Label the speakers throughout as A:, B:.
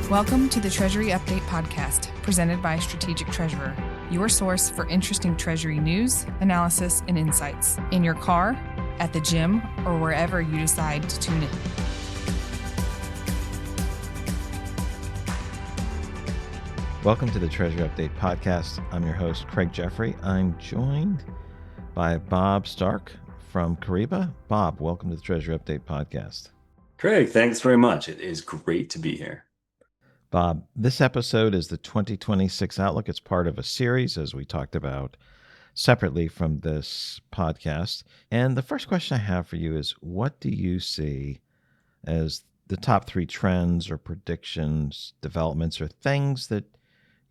A: Welcome to the Treasury Update podcast, presented by Strategic Treasurer, your source for interesting Treasury news, analysis, and insights in your car, at the gym, or wherever you decide to tune in.
B: Welcome to the Treasury Update podcast. I'm your host, Craig Jeffery. I'm joined by Bob Stark from Kyriba. Bob, welcome to the Treasury Update podcast.
C: Craig, thanks very much. It is great to be here.
B: Bob, this episode is the 2026 Outlook. It's part of a series, as we talked about separately from this podcast. And the first question I have for you is, what do you see as the top three trends or predictions, developments, or things that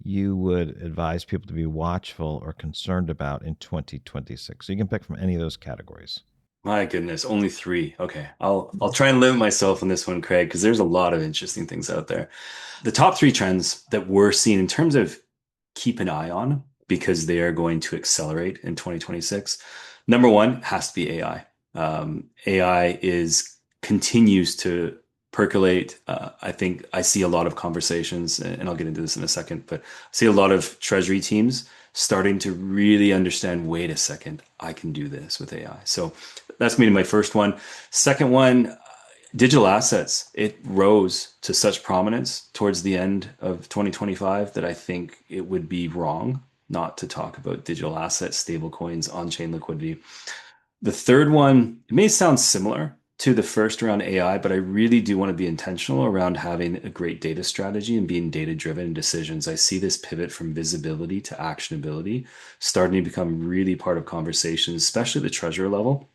B: you would advise people to be watchful or concerned about in 2026? So you can pick from any of those categories.
C: My goodness, only three. Okay, I'll try and limit myself on this one, Craig, because there's a lot of interesting things out there. The top three trends that we're seeing in terms of keep an eye on, because they are going to accelerate in 2026. Number one has to be AI. AI continues to percolate. I think I see a lot of conversations, and I'll get into this in a second, but I see a lot of treasury teams starting to really understand, wait a second, I can do this with AI. So that's going to be my first one. Second one, digital assets. It rose to such prominence towards the end of 2025 that I think it would be wrong not to talk about digital assets, stablecoins, on-chain liquidity. The third one, it may sound similar to the first around AI, but I really do want to be intentional around having a great data strategy and being data-driven in decisions. I see this pivot from visibility to actionability starting to become really part of conversations, especially at the treasurer level.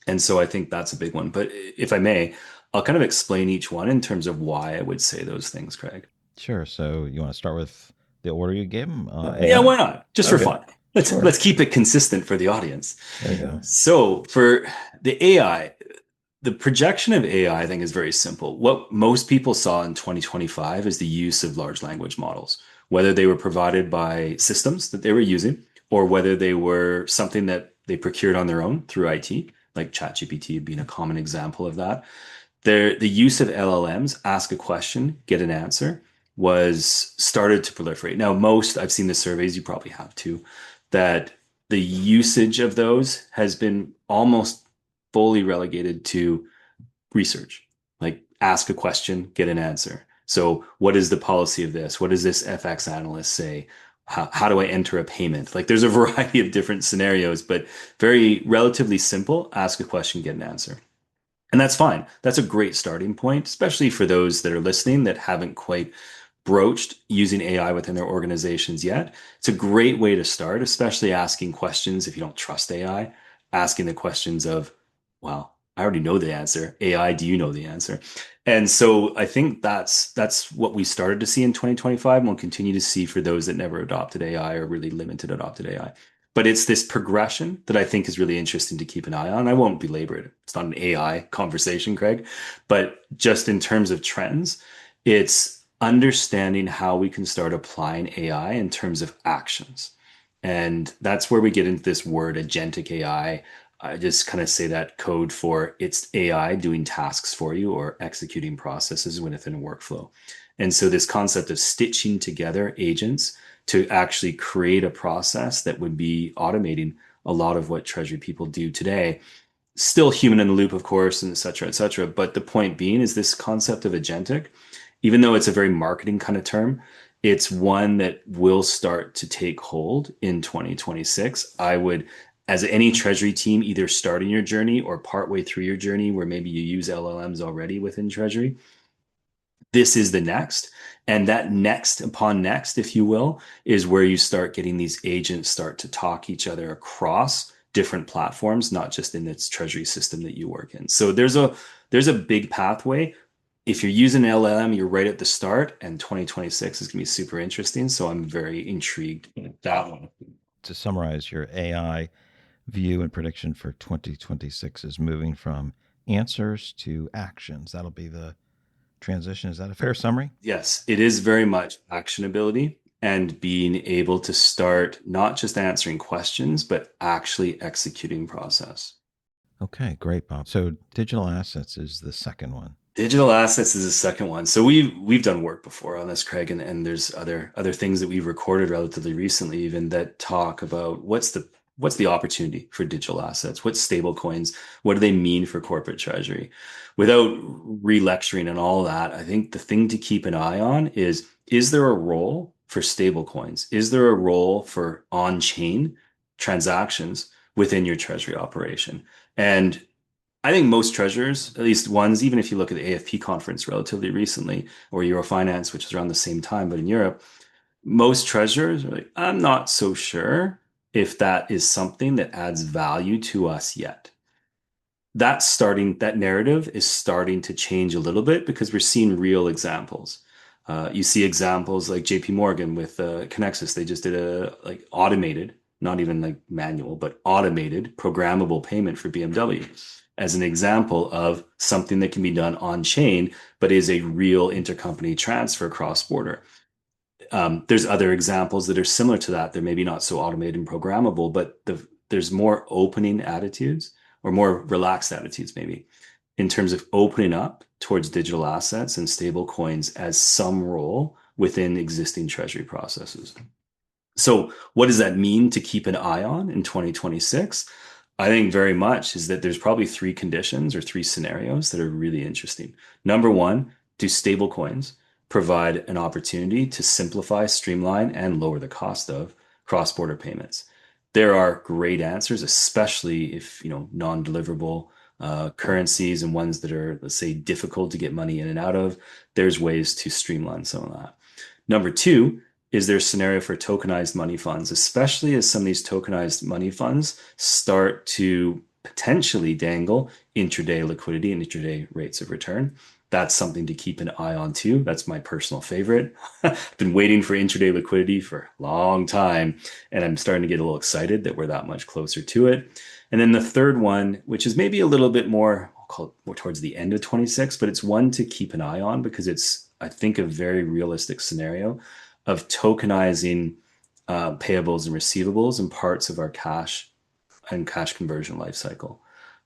C: And so I think that's a big one. But if I may, I'll kind of explain each one in terms of why I would say those things, Craig.
B: Sure. So you want to start with the order you gave them?
C: Yeah, why not? Just for fun. Let's keep it consistent for the audience.
B: There you go.
C: So for the AI, the projection of AI, I think, is very simple. What most people saw in 2025 is the use of large language models, whether they were provided by systems that they were using or whether they were something that they procured on their own through IT, like ChatGPT being a common example of that. The use of LLMs, ask a question, get an answer, was started to proliferate. Now, I've seen the surveys, you probably have too, that the usage of those has been almost fully relegated to research, like ask a question, get an answer. So what is the policy of this? What does this FX analyst say? How do I enter a payment? Like there's a variety of different scenarios, but very relatively simple, ask a question, get an answer. And that's fine. That's a great starting point, especially for those that are listening that haven't quite broached using AI within their organizations yet. It's a great way to start, especially asking questions if you don't trust AI, asking the questions of, well, I already know the answer. AI, do you know the answer? And so I think that's what we started to see in 2025 and we'll continue to see for those that never adopted AI or really limited adopted AI. But it's this progression that I think is really interesting to keep an eye on. I won't belabor it. It's not an AI conversation, Craig, but just in terms of trends, it's understanding how we can start applying AI in terms of actions. And that's where we get into this word agentic AI. I just kind of say that code for it's AI doing tasks for you or executing processes within a workflow. And so this concept of stitching together agents to actually create a process that would be automating a lot of what treasury people do today, still human in the loop, of course, and et cetera, et cetera. But the point being is this concept of agentic, even though it's a very marketing kind of term, it's one that will start to take hold in 2026. I would, as any treasury team, either starting your journey or partway through your journey where maybe you use LLMs already within treasury, this is the next. And that next upon next, if you will, is where you start getting these agents start to talk each other across different platforms, not just in its treasury system that you work in. So there's a big pathway. If you're using LLM, you're right at the start, and 2026 is going to be super interesting. So I'm very intrigued in that one.
B: To summarize, your AI view and prediction for 2026 is moving from answers to actions. That'll be the transition. Is that a fair summary?
C: Yes, it is very much actionability and being able to start not just answering questions, but actually executing process.
B: Okay, great, Bob. So digital assets is the second one.
C: Digital assets is the second one. So we've done work before on this, Craig, and there's other things that we've recorded relatively recently, even that talk about what's the opportunity for digital assets, what's stable coins, what do they mean for corporate treasury? Without re-lecturing and all that, I think the thing to keep an eye on is there a role for stable coins? Is there a role for on-chain transactions within your treasury operation? And I think most treasurers, at least ones, even if you look at the AFP conference relatively recently, or Eurofinance, which is around the same time, but in Europe, most treasurers are like, I'm not so sure if that is something that adds value to us yet. That narrative is starting to change a little bit because we're seeing real examples. You see examples like JP Morgan with Connexus. They just did a like automated, not even like manual, but automated programmable payment for BMW as an example of something that can be done on chain, but is a real intercompany transfer cross border. There's other examples that are similar to that. They're maybe not so automated and programmable, but there's more opening attitudes or more relaxed attitudes, maybe, in terms of opening up towards digital assets and stable coins as some role within existing treasury processes. So, what does that mean to keep an eye on in 2026? I think very much is that there's probably three conditions or three scenarios that are really interesting. Number one, do stable coins provide an opportunity to simplify, streamline, and lower the cost of cross-border payments? There are great answers, especially if non-deliverable currencies and ones that are, let's say, difficult to get money in and out of. There's ways to streamline some of that. Number two, is there a scenario for tokenized money funds, especially as some of these tokenized money funds start to potentially dangle intraday liquidity and intraday rates of return? That's something to keep an eye on too. That's my personal favorite. I've been waiting for intraday liquidity for a long time, and I'm starting to get a little excited that we're that much closer to it. And then the third one, which is maybe a little bit more, I'll call it more towards the end of 26, but it's one to keep an eye on because it's, I think, a very realistic scenario of tokenizing payables and receivables and parts of our cash and cash conversion lifecycle,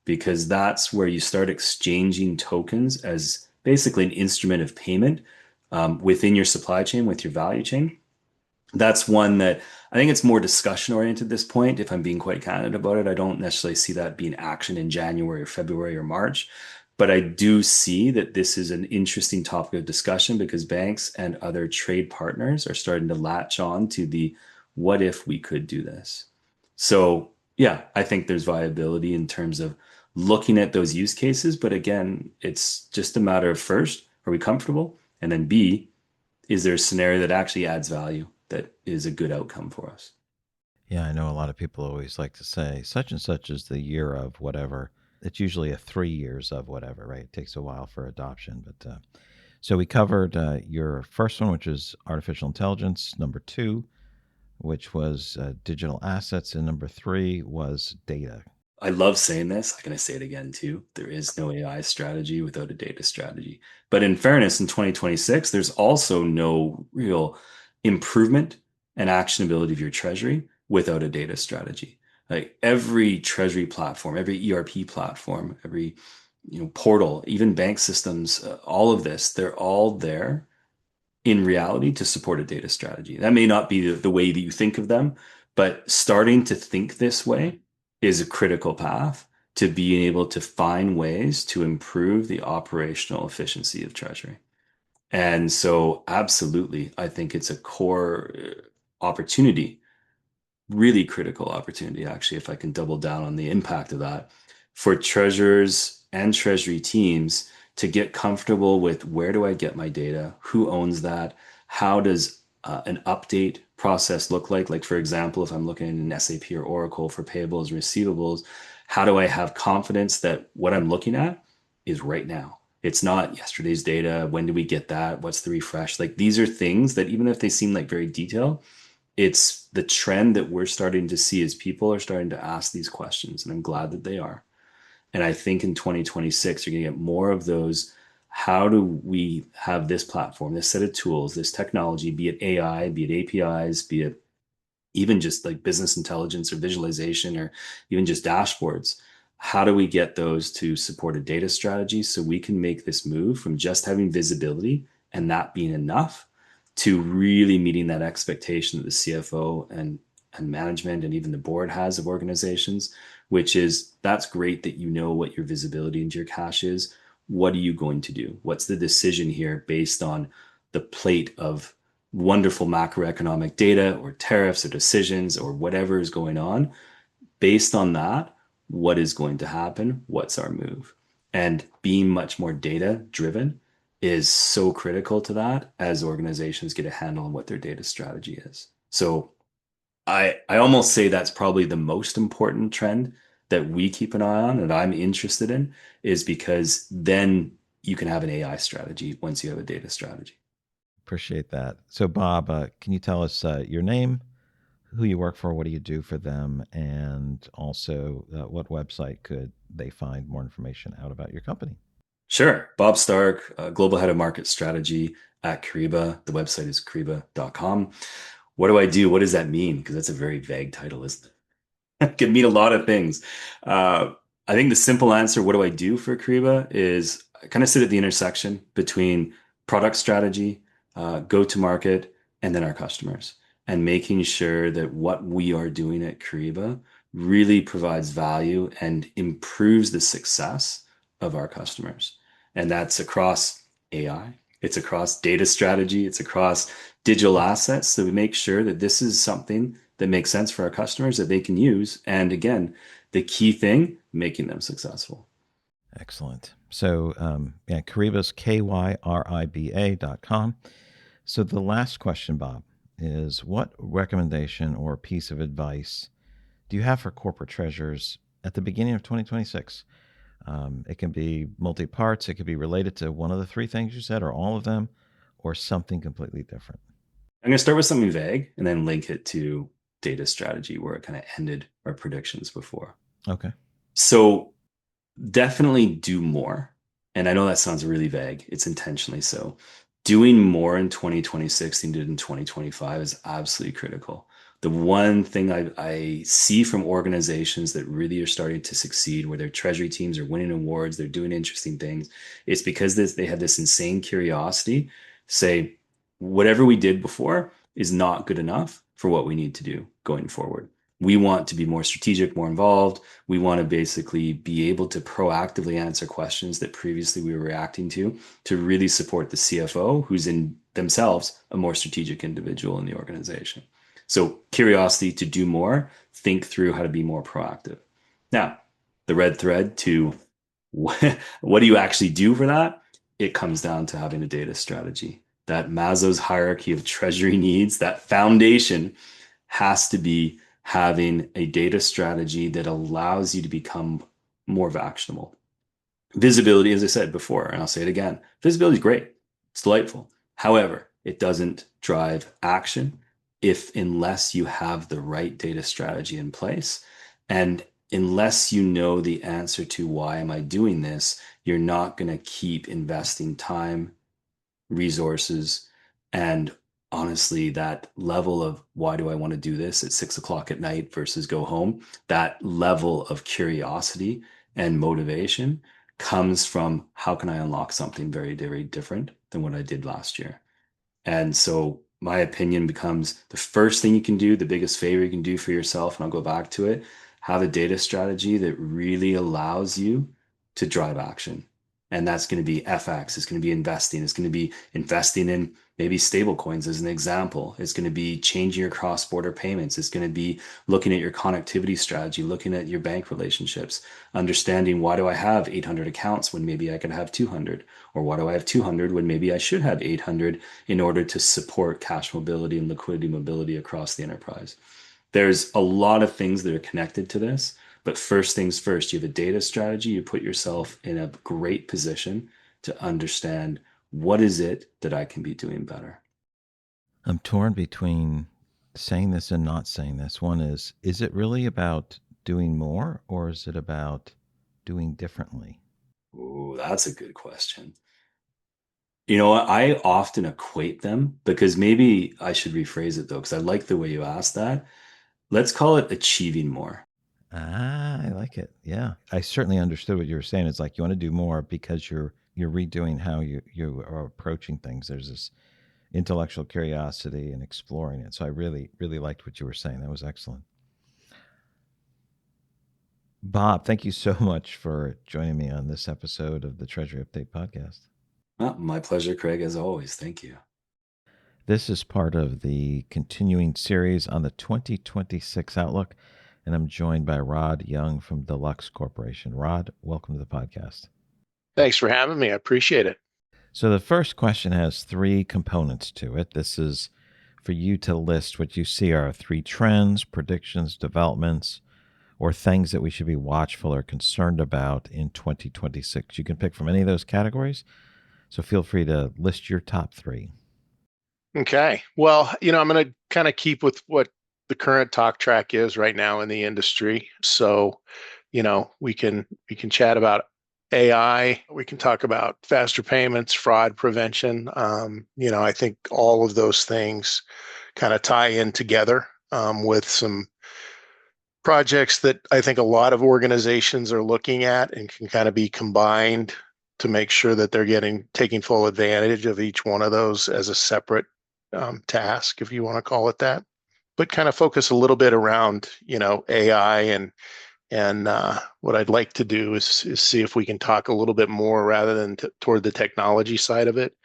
C: because that's where you start exchanging tokens as basically an instrument of payment within your supply chain, with your value chain. That's one that I think it's more discussion oriented at this point. If I'm being quite candid about it, I don't necessarily see that being action in January or February or March. But I do see that this is an interesting topic of discussion because banks and other trade partners are starting to latch on to the what if we could do this. So, yeah, I think there's viability in terms of looking at those use cases. But again, it's just a matter of first, are we comfortable? And then B, is there a scenario that actually adds value that is a good outcome for us?
B: Yeah, I know a lot of people always like to say such and such is the year of whatever. It's usually a 3 years of whatever, right? It takes a while for adoption. But so we covered your first one, which is artificial intelligence. Number two, which was digital assets. And number three was data.
C: I love saying this. I'm going to say it again too. There is no AI strategy without a data strategy. But in fairness, in 2026, there's also no real improvement and actionability of your treasury without a data strategy. Like every treasury platform, every ERP platform, every portal, even bank systems, all of this, they're all there in reality to support a data strategy. That may not be the way that you think of them, but starting to think this way is a critical path to being able to find ways to improve the operational efficiency of treasury. And so, absolutely, I think it's a core opportunity, really critical opportunity, actually, if I can double down on the impact of that for treasurers and treasury teams to get comfortable with where do I get my data, who owns that, how does an update process look like? Like, for example, if I'm looking in SAP or Oracle for payables and receivables, how do I have confidence that what I'm looking at is right now? It's not yesterday's data. When do we get that? What's the refresh? Like, these are things that even if they seem like very detailed, it's the trend that we're starting to see as people are starting to ask these questions. And I'm glad that they are. And I think in 2026, you're going to get more of those. How do we have this platform, this set of tools, this technology, be it AI, be it APIs, be it even just like business intelligence or visualization or even just dashboards, How do we get those to support a data strategy so we can make this move from just having visibility and that being enough to really meeting that expectation that the CFO and management and even the board has of organizations, which is that's great that you know what your visibility into your cash is. What are you going to do? What's the decision here based on the plate of wonderful macroeconomic data or tariffs or decisions or whatever is going on? Based on that, what is going to happen? What's our move? And being much more data driven is so critical to that as organizations get a handle on what their data strategy is. So I almost say that's probably the most important trend that we keep an eye on and I'm interested in, is because then you can have an AI strategy once you have a data strategy.
B: Appreciate that. So, Bob, can you tell us your name, who you work for, what do you do for them, and also what website could they find more information out about your company?
C: Sure. Bob Stark, Global Head of Market Strategy at Kyriba. The website is kyriba.com. What do I do? What does that mean? Because that's a very vague title, isn't it? It can mean a lot of things. I think the simple answer, what do I do for Kyriba, is I kind of sit at the intersection between product strategy, go to market, and then our customers, and making sure that what we are doing at Kyriba really provides value and improves the success of our customers. And that's across AI, it's across data strategy, it's across digital assets. So we make sure that this is something that makes sense for our customers that they can use. And again, the key thing, making them successful.
B: Excellent. So, yeah, Kyriba's KYRIBA.com. So, the last question, Bob, is what recommendation or piece of advice do you have for corporate treasurers at the beginning of 2026? It can be multi parts, it could be related to one of the three things you said, or all of them, or something completely different.
C: I'm going to start with something vague and then link it to data strategy where it kind of ended our predictions before.
B: Okay.
C: So definitely do more. And I know that sounds really vague. It's intentionally so. Doing more in 2026 than you did in 2025 is absolutely critical. The one thing I see from organizations that really are starting to succeed, where their treasury teams are winning awards, they're doing interesting things, it's because they have this insane curiosity. Say, whatever we did before is not good enough for what we need to do going forward. We want to be more strategic, more involved. We want to basically be able to proactively answer questions that previously we were reacting to really support the CFO, who's in themselves a more strategic individual in the organization. So curiosity to do more, think through how to be more proactive. Now, the red thread to what do you actually do for that? It comes down to having a data strategy. That Maslow's hierarchy of treasury needs, that foundation has to be having a data strategy that allows you to become more actionable. Visibility, as I said before, and I'll say it again, visibility is great. It's delightful. However, it doesn't drive action unless you have the right data strategy in place. And unless you know the answer to why am I doing this, you're not going to keep investing time, resources, and honestly, that level of why do I want to do this at 6 o'clock at night versus go home, that level of curiosity and motivation comes from how can I unlock something very, very different than what I did last year. And so my opinion becomes the first thing you can do, the biggest favor you can do for yourself, and I'll go back to it, have a data strategy that really allows you to drive action. And that's going to be FX. It's going to be investing. It's going to be investing in maybe stable coins as an example. It's going to be changing your cross-border payments. It's going to be looking at your connectivity strategy, looking at your bank relationships, understanding why do I have 800 accounts when maybe I could have 200, or why do I have 200 when maybe I should have 800 in order to support cash mobility and liquidity mobility across the enterprise. There's a lot of things that are connected to this. But first things first, you have a data strategy, you put yourself in a great position to understand what is it that I can be doing better.
B: I'm torn between saying this and not saying this. One is it really about doing more or is it about doing differently?
C: Ooh, that's a good question. You know what? I often equate them, because maybe I should rephrase it though, because I like the way you asked that. Let's call it achieving more.
B: I like it. Yeah. I certainly understood what you were saying. It's like you want to do more because you're redoing how you are approaching things. There's this intellectual curiosity and exploring it. So I really, really liked what you were saying. That was excellent. Bob, thank you so much for joining me on this episode of the Treasury Update podcast.
C: My pleasure, Craig, as always. Thank you.
B: This is part of the continuing series on the 2026 outlook, and I'm joined by Rod Young from Deluxe Corporation. Rod, welcome to the podcast.
D: Thanks for having me. I appreciate it.
B: So the first question has three components to it. This is for you to list what you see are three trends, predictions, developments, or things that we should be watchful or concerned about in 2026. You can pick from any of those categories. So feel free to list your top three.
D: Okay. Well, I'm going to kind of keep with what the current talk track is right now in the industry. So, we can chat about AI. We can talk about faster payments, fraud prevention. I think all of those things kind of tie in together with some projects that I think a lot of organizations are looking at and can kind of be combined to make sure that they're taking full advantage of each one of those as a separate task, if you want to call it that, but kind of focus a little bit around, AI and what I'd like to do is see if we can talk a little bit more rather than toward the technology side of it,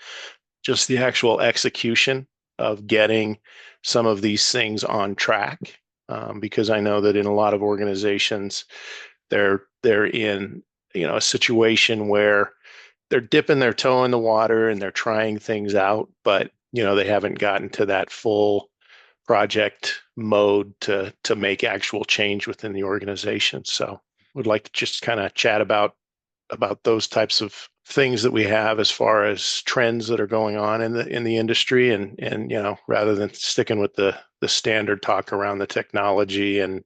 D: just the actual execution of getting some of these things on track. Because I know that in a lot of organizations, they're in a situation where they're dipping their toe in the water and they're trying things out, but they haven't gotten to that full project mode to make actual change within the organization. So would like to just kind of chat about those types of things that we have as far as trends that are going on in the industry, and rather than sticking with the standard talk around the technology and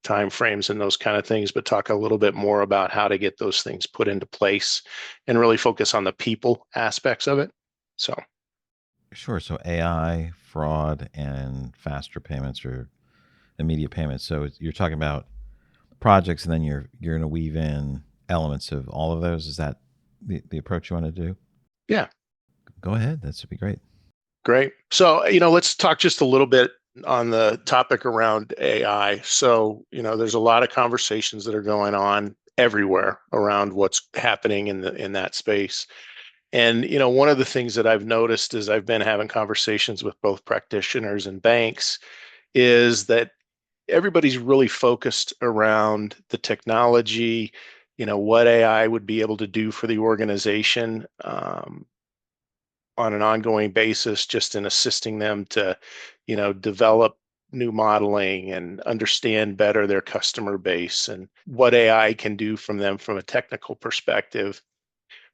D: time frames and those kind of things, but talk a little bit more about how to get those things put into place and really focus on the people aspects of it. So
B: Sure. So AI, fraud, and faster payments or immediate payments. So you're talking about projects, and then you're going to weave in elements of all of those. Is that the approach you want to do?
D: yeah,
B: Go ahead. That would be great.
D: great. So let's talk just a little bit on the topic around AI. So there's a lot of conversations that are going on everywhere around what's happening in that space. And one of the things that I've noticed as I've been having conversations with both practitioners and banks is that everybody's really focused around the technology, what AI would be able to do for the organization on an ongoing basis, just in assisting them to, develop new modeling and understand better their customer base and what AI can do from them from a technical perspective.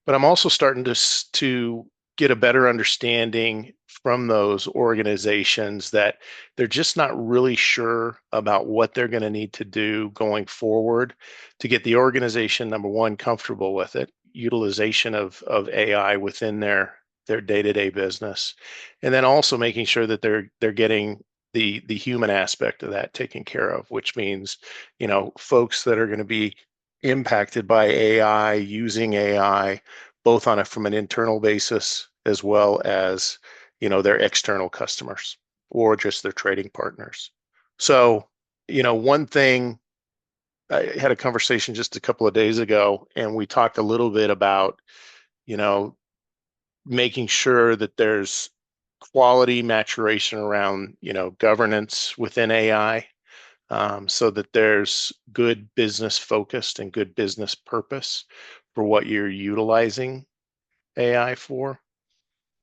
D: But I'm also starting to get a better understanding from those organizations that they're just not really sure about what they're going to need to do going forward to get the organization, number one, comfortable with it, utilization of AI within their day-to-day business, and then also making sure that they're getting the human aspect of that taken care of, which means folks that are going to be impacted by AI, using AI, both from an internal basis as well as their external customers or just their trading partners. So one thing, I had a conversation just a couple of days ago, and we talked a little bit about making sure that there's quality maturation around governance within AI, so that there's good business focused and good business purpose for what you're utilizing AI for.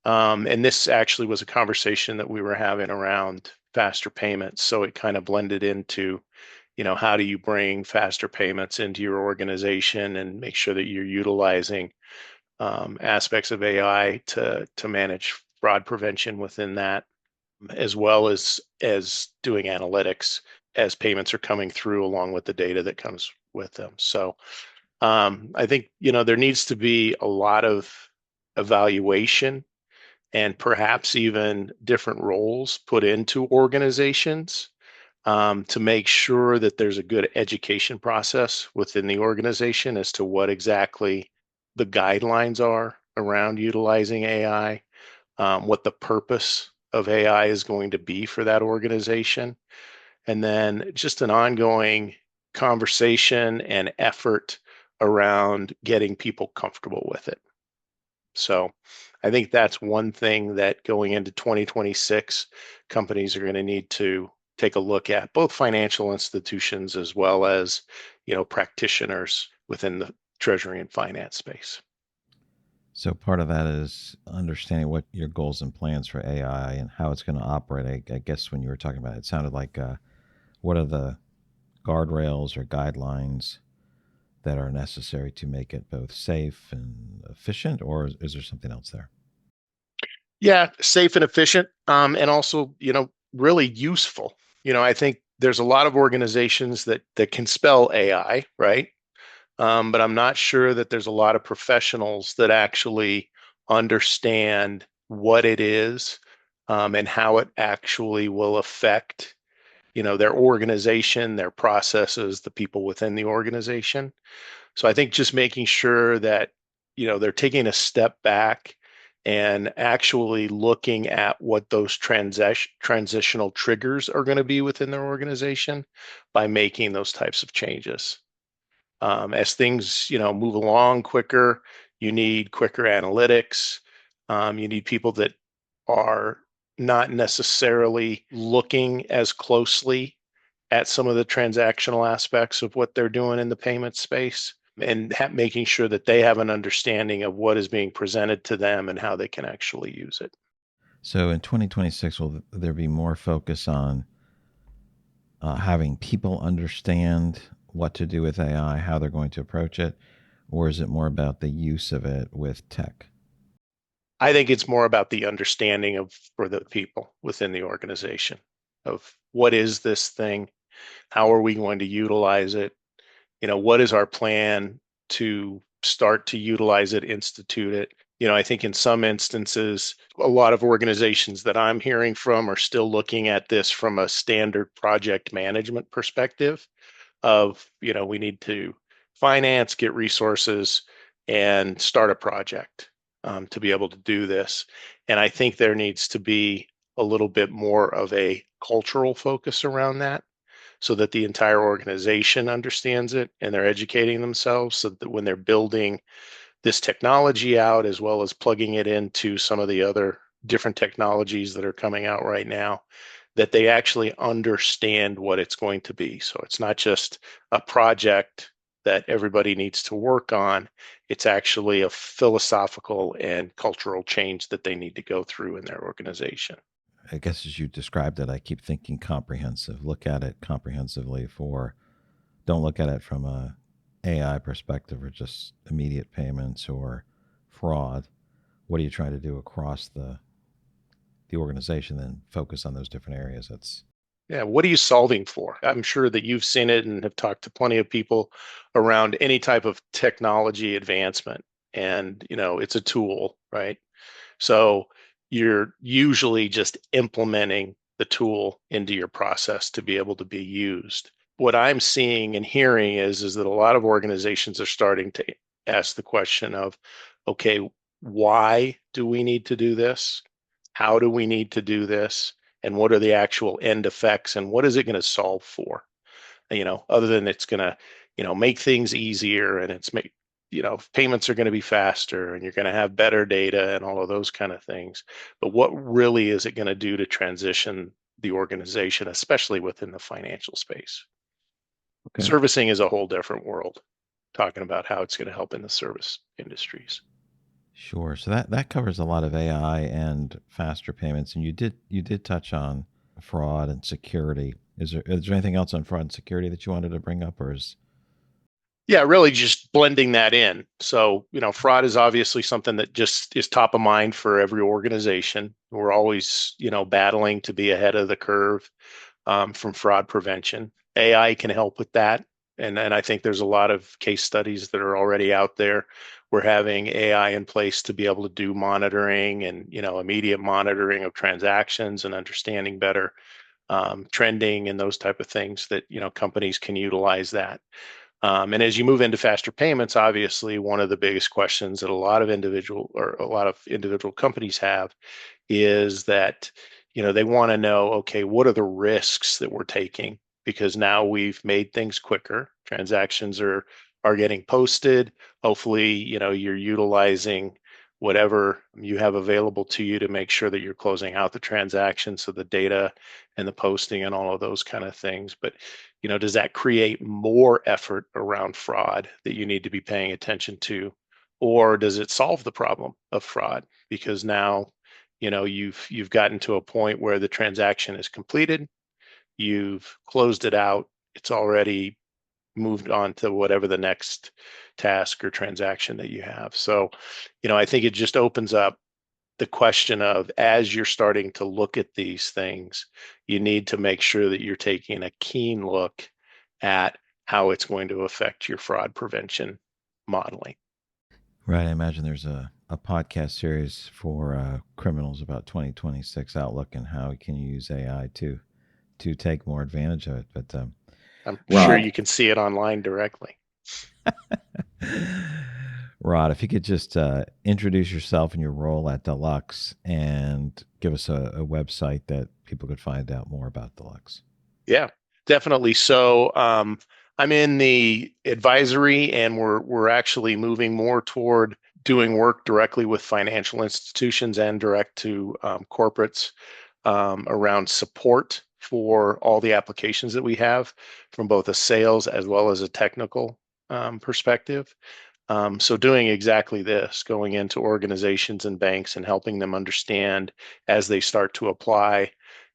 D: And this actually was a conversation that we were having around faster payments. So it kind of blended into, how do you bring faster payments into your organization and make sure that you're utilizing aspects of AI to manage fraud prevention within that, as well as doing analytics as payments are coming through along with the data that comes with them. So I think there needs to be a lot of evaluation and perhaps even different roles put into organizations to make sure that there's a good education process within the organization as to what exactly the guidelines are around utilizing AI, what the purpose of AI is going to be for that organization, and then just an ongoing conversation and effort around getting people comfortable with it. So I think that's one thing that going into 2026, companies are going to need to take a look at, both financial institutions as well as, practitioners within the treasury and finance space.
B: So part of that is understanding what your goals and plans for AI and how it's going to operate. I guess when you were talking about it, it sounded like what are the guardrails or guidelines that are necessary to make it both safe and efficient, or is there something else there?
D: Yeah, safe and efficient, and also, really useful. I think there's a lot of organizations that can spell AI, right? But I'm not sure that there's a lot of professionals that actually understand what it is, and how it actually will affect, their organization, their processes, the people within the organization. So I think just making sure that, they're taking a step back and actually looking at what those transitional triggers are going to be within their organization by making those types of changes. As things, move along quicker, you need quicker analytics. You need people that are not necessarily looking as closely at some of the transactional aspects of what they're doing in the payment space, and making sure that they have an understanding of what is being presented to them and how they can actually use it.
B: So in 2026, will there be more focus on having people understand what to do with AI, how they're going to approach it, or is it more about the use of it with tech?
D: I think it's more about the understanding of for the people within the organization of what is this thing, how are we going to utilize it, what is our plan to start to utilize it, institute it. I think in some instances, a lot of organizations that I'm hearing from are still looking at this from a standard project management perspective of, we need to finance, get resources, and start a project, to be able to do this. And I think there needs to be a little bit more of a cultural focus around that so that the entire organization understands it and they're educating themselves so that when they're building this technology out, as well as plugging it into some of the other different technologies that are coming out right now, that they actually understand what it's going to be. So it's not just a project that everybody needs to work on. It's actually a philosophical and cultural change that they need to go through in their organization.
B: I guess as you described it, I keep thinking comprehensive. Look at it comprehensively don't look at it from a AI perspective or just immediate payments or fraud. What are you trying to do across the organization? Then focus on those different areas. That's
D: Yeah, what are you solving for? I'm sure that you've seen it and have talked to plenty of people around any type of technology advancement. And, it's a tool, right? So you're usually just implementing the tool into your process to be able to be used. What I'm seeing and hearing is that a lot of organizations are starting to ask the question of, okay, why do we need to do this? How do we need to do this? And what are the actual end effects and what is it going to solve for? Other than it's going to, make things easier and payments are going to be faster and you're going to have better data and all of those kind of things. But what really is it going to do to transition the organization, especially within the financial space?
B: okay.
D: Servicing is a whole different world, talking about how it's going to help in the service industries.
B: Sure. So that covers a lot of AI and faster payments. And you did touch on fraud and security. Is there anything else on fraud and security that you wanted to bring up, or is
D: Yeah, really just blending that in. So, fraud is obviously something that just is top of mind for every organization. We're always, battling to be ahead of the curve, from fraud prevention. AI can help with that. And I think there's a lot of case studies that are already out there. We're having AI in place to be able to do monitoring and, immediate monitoring of transactions and understanding better trending and those type of things that, companies can utilize that. And as you move into faster payments, obviously, one of the biggest questions that a lot of individual companies have is that, they want to know, okay, what are the risks that we're taking? Because now we've made things quicker. Transactions are getting posted. Hopefully, you're utilizing whatever you have available to you to make sure that you're closing out the transaction. So the data and the posting and all of those kind of things. But, does that create more effort around fraud that you need to be paying attention to? Or does it solve the problem of fraud? Because now, you've gotten to a point where the transaction is completed, you've closed it out, it's already moved on to whatever the next task or transaction that you have. So, I think it just opens up the question of, as you're starting to look at these things, you need to make sure that you're taking a keen look at how it's going to affect your fraud prevention modeling.
B: Right. I imagine there's a podcast series for criminals about 2026 outlook and how we can use AI to take more advantage of it. But
D: I'm sure
C: Rod,
D: you can see it online directly.
B: Rod, if you could just introduce yourself and your role at Deluxe and give us a website that people could find out more about Deluxe.
D: Yeah, definitely. So I'm in the advisory, and we're actually moving more toward doing work directly with financial institutions and direct to corporates around support for all the applications that we have from both a sales as well as a technical perspective. So doing exactly this, going into organizations and banks and helping them understand as they start to apply,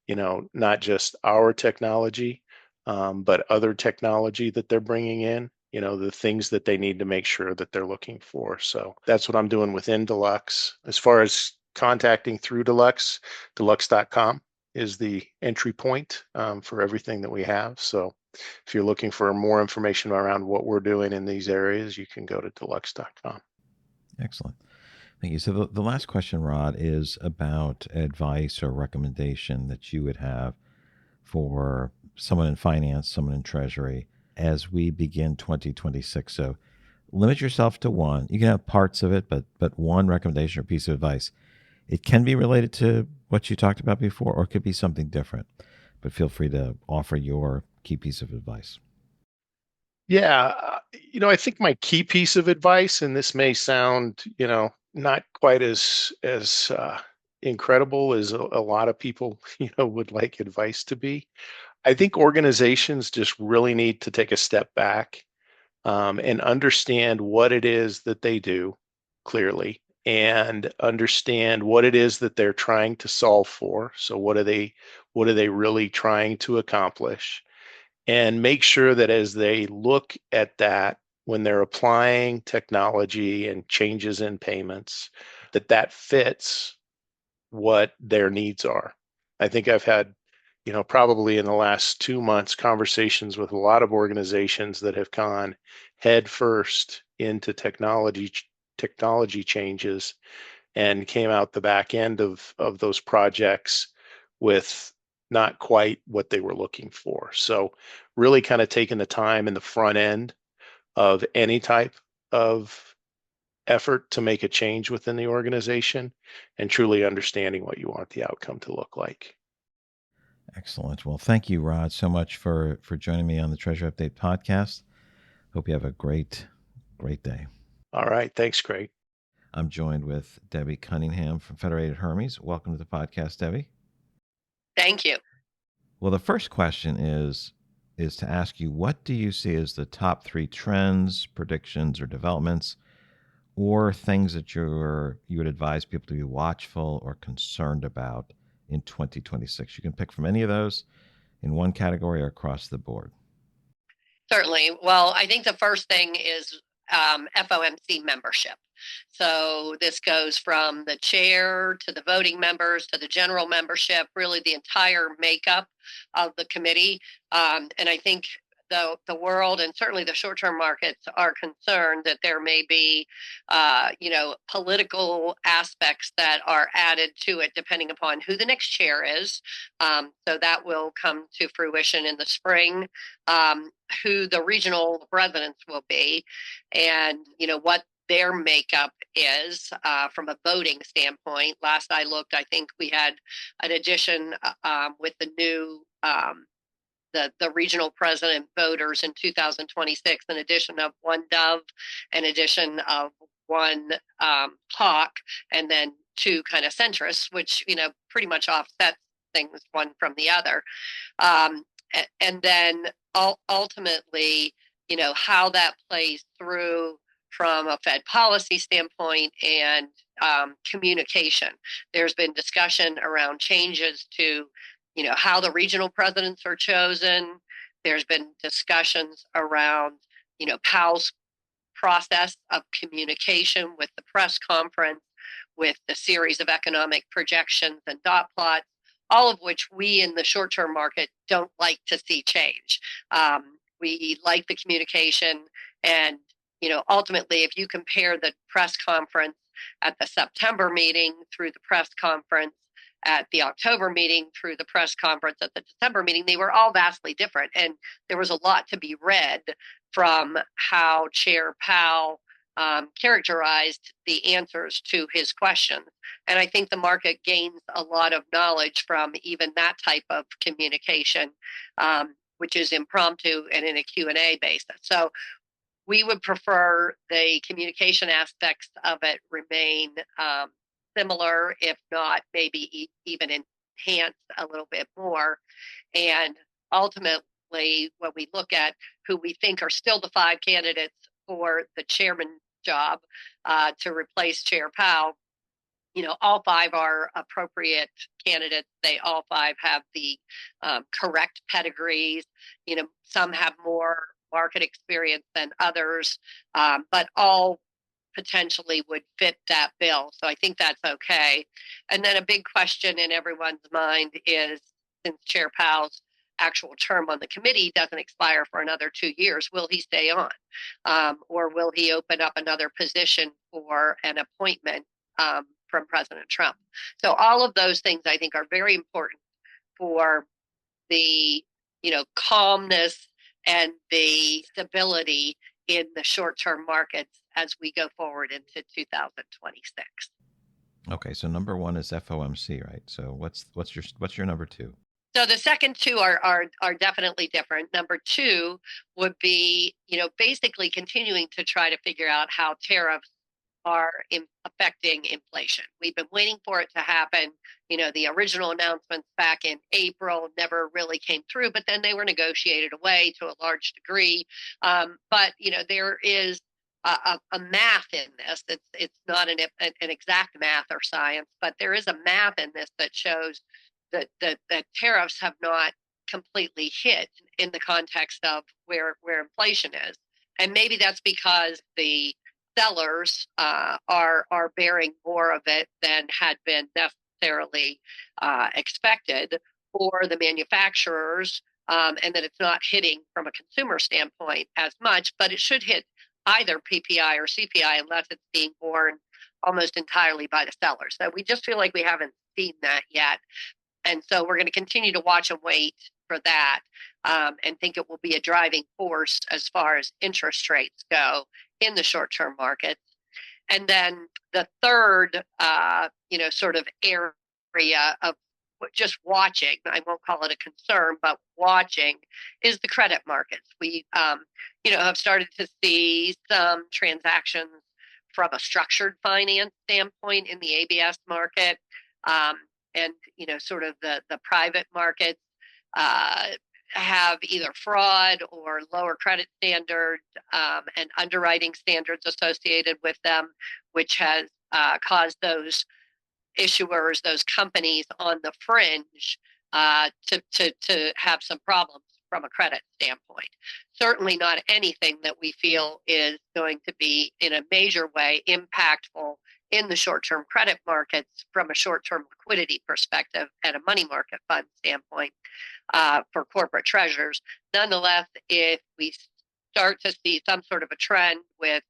D: not just our technology, but other technology that they're bringing in, the things that they need to make sure that they're looking for. So that's what I'm doing within Deluxe. As far as contacting through Deluxe, deluxe.com is the entry point for everything that we have. So if you're looking for more information around what we're doing in these areas, you can go to deluxe.com.
B: Excellent. Thank you. So the last question, Rod, is about advice or recommendation that you would have for someone in finance, someone in treasury, as we begin 2026. So limit yourself to one. You can have parts of it, but one recommendation or piece of advice. It can be related to what you talked about before, or it could be something different. But feel free to offer your key piece of advice.
D: Yeah, I think my key piece of advice, and this may sound, not quite as incredible as a lot of people, would like advice to be. I think organizations just really need to take a step back and understand what it is that they do clearly, and understand what it is that they're trying to solve for. So what are they really trying to accomplish? And make sure that as they look at that, when they're applying technology and changes in payments, that fits what their needs are. I think I've had, probably in the last 2 months, conversations with a lot of organizations that have gone head first into technology changes, and came out the back end of those projects with not quite what they were looking for. So really kind of taking the time in the front end of any type of effort to make a change within the organization, and truly understanding what you want the outcome to look like.
B: Excellent. Well, thank you, Rod, so much for joining me on the Treasure Update podcast. Hope you have a great day.
D: All right. Thanks, Craig.
B: I'm joined with Debbie Cunningham from Federated Hermes. Welcome to the podcast, Debbie.
E: Thank you.
B: Well, the first question is to ask you, what do you see as the top 3 trends, predictions, or developments, or things that you would advise people to be watchful or concerned about in 2026? You can pick from any of those in one category or across the board.
E: Certainly. Well, I think the first thing is FOMC membership. So this goes from the chair to the voting members to the general membership, really the entire makeup of the committee. And I think the world and certainly the short-term markets are concerned that there may be, political aspects that are added to it depending upon who the next chair is. So that will come to fruition in the spring. Who the regional presidents will be, and what their makeup is from a voting standpoint. Last I looked, I think we had an addition with the new the regional president voters in 2026, an addition of one Dove, an addition of one Hawk, and then two kind of centrists, which pretty much offsets things one from the other. And then ultimately, how that plays through from a Fed policy standpoint and communication. There's been discussion around changes to, how the regional presidents are chosen. There's been discussions around, Powell's process of communication with the press conference, with the series of economic projections and dot plots, all of which we in the short-term market don't like to see change. We like the communication, and ultimately, if you compare the press conference at the September meeting through the press conference at the October meeting through the press conference at the December meeting, they were all vastly different, and there was a lot to be read from how Chair Powell characterized the answers to his questions. And I think the market gains a lot of knowledge from even that type of communication, which is impromptu and in a Q&A basis. So we would prefer the communication aspects of it remain similar, if not maybe even enhanced a little bit more. And ultimately, when we look at who we think are still the 5 candidates for the chairman job to replace Chair Powell, all 5 are appropriate candidates. They all 5 have the correct pedigrees. Some have more market experience than others, but all potentially would fit that bill. So I think that's okay. And then a big question in everyone's mind is, since Chair Powell's actual term on the committee doesn't expire for another 2 years, will he stay on? Or will he open up another position for an appointment from President Trump? So all of those things I think are very important for the calmness and the stability in the short-term markets as we go forward into 2026.
B: Okay, so number 1 is FOMC, right? So what's your number 2?
E: So the second 2 are definitely different. Number 2 would be, basically continuing to try to figure out how tariffs are affecting inflation. We've been waiting for it to happen. The original announcements back in April never really came through, but then they were negotiated away to a large degree. But there is a math in this. It's not an exact math or science, but there is a math in this that shows that tariffs have not completely hit in the context of where inflation is. And maybe that's because the sellers are bearing more of it than had been necessarily expected, or the manufacturers, and that it's not hitting from a consumer standpoint as much, but it should hit either PPI or CPI unless it's being borne almost entirely by the sellers. So we just feel like we haven't seen that yet. And so we're going to continue to watch and wait for that, and think it will be a driving force as far as interest rates go in the short-term markets. And then the third, sort of area of just watching, I won't call it a concern, but watching, is the credit markets. We, have started to see some transactions from a structured finance standpoint in the ABS market, and sort of the private markets have either fraud or lower credit standards and underwriting standards associated with them, which has caused those issuers, those companies on the fringe to have some problems from a credit standpoint. Certainly not anything that we feel is going to be in a major way impactful in the short-term credit markets from a short-term liquidity perspective and a money market fund standpoint for corporate treasurers. Nonetheless, if we start to see some sort of a trend with,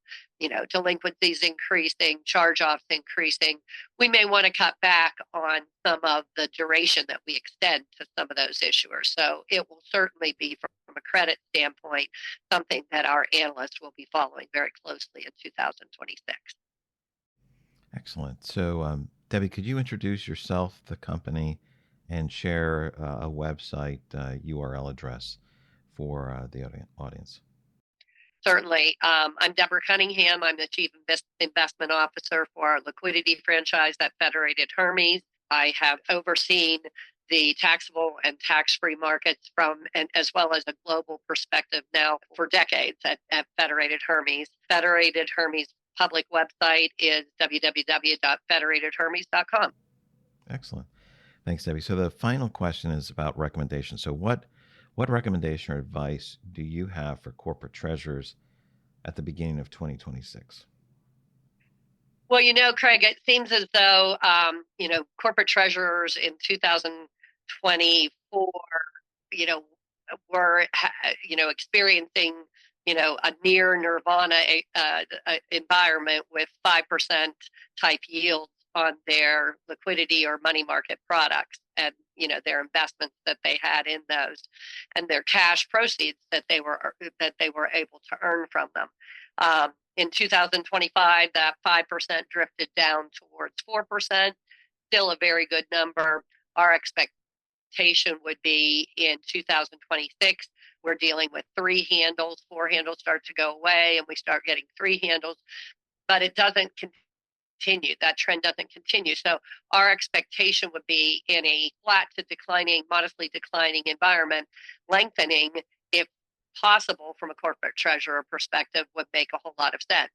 E: delinquencies increasing, charge-offs increasing, we may want to cut back on some of the duration that we extend to some of those issuers. So it will certainly be, from a credit standpoint, something that our analysts will be following very closely in 2026.
B: Excellent. So, Debbie, could you introduce yourself, the company, and share a website URL address for the audience?
E: Certainly. I'm Deborah Cunningham. I'm the Chief Investment Officer for our liquidity franchise at Federated Hermes. I have overseen the taxable and tax-free markets and as well as a global perspective now for decades at Federated Hermes. Federated Hermes public website is www.federatedhermes.com.
B: Excellent. Thanks, Debbie. So the final question is about recommendations. So what recommendation or advice do you have for corporate treasurers at the beginning of 2026?
E: Well, Craig, it seems as though, corporate treasurers in 2024, were, experiencing, a near nirvana environment with 5% type yields on their liquidity or money market products, and their investments that they had in those, and their cash proceeds that they were able to earn from them. In 2025, that 5% drifted down towards 4%, still a very good number. Our expectation would be in 2026, we're dealing with 3 handles. 4 handles start to go away, and we start getting 3 handles, but it doesn't continue. That trend doesn't continue. So our expectation would be in a flat to declining, modestly declining environment, lengthening, if possible, from a corporate treasurer perspective, would make a whole lot of sense.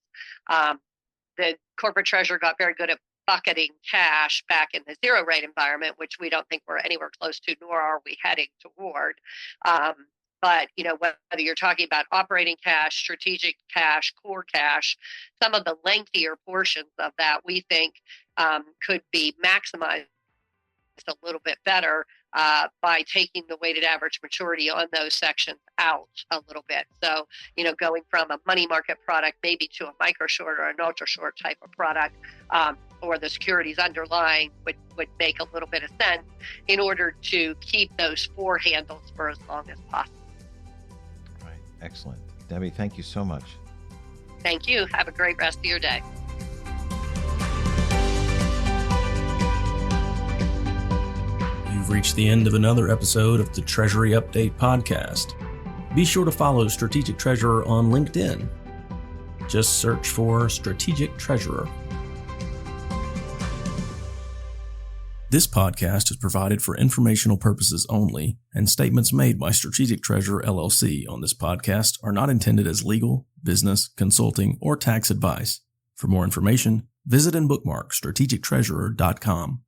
E: The corporate treasurer got very good at bucketing cash back in the zero rate environment, which we don't think we're anywhere close to, nor are we heading toward. But, whether you're talking about operating cash, strategic cash, core cash, some of the lengthier portions of that we think could be maximized a little bit better by taking the weighted average maturity on those sections out a little bit. So, going from a money market product maybe to a micro short or an ultra short type of product, or the securities underlying would make a little bit of sense in order to keep those 4 handles for as long as possible.
B: Right. Excellent. Debbie, thank you so much.
E: Thank you. Have a great rest of your day.
F: You've reached the end of another episode of the Treasury Update podcast. Be sure to follow Strategic Treasurer on LinkedIn. Just search for Strategic Treasurer. This podcast is provided for informational purposes only, and statements made by Strategic Treasurer LLC on this podcast are not intended as legal, business, consulting, or tax advice. For more information, visit and bookmark strategictreasurer.com.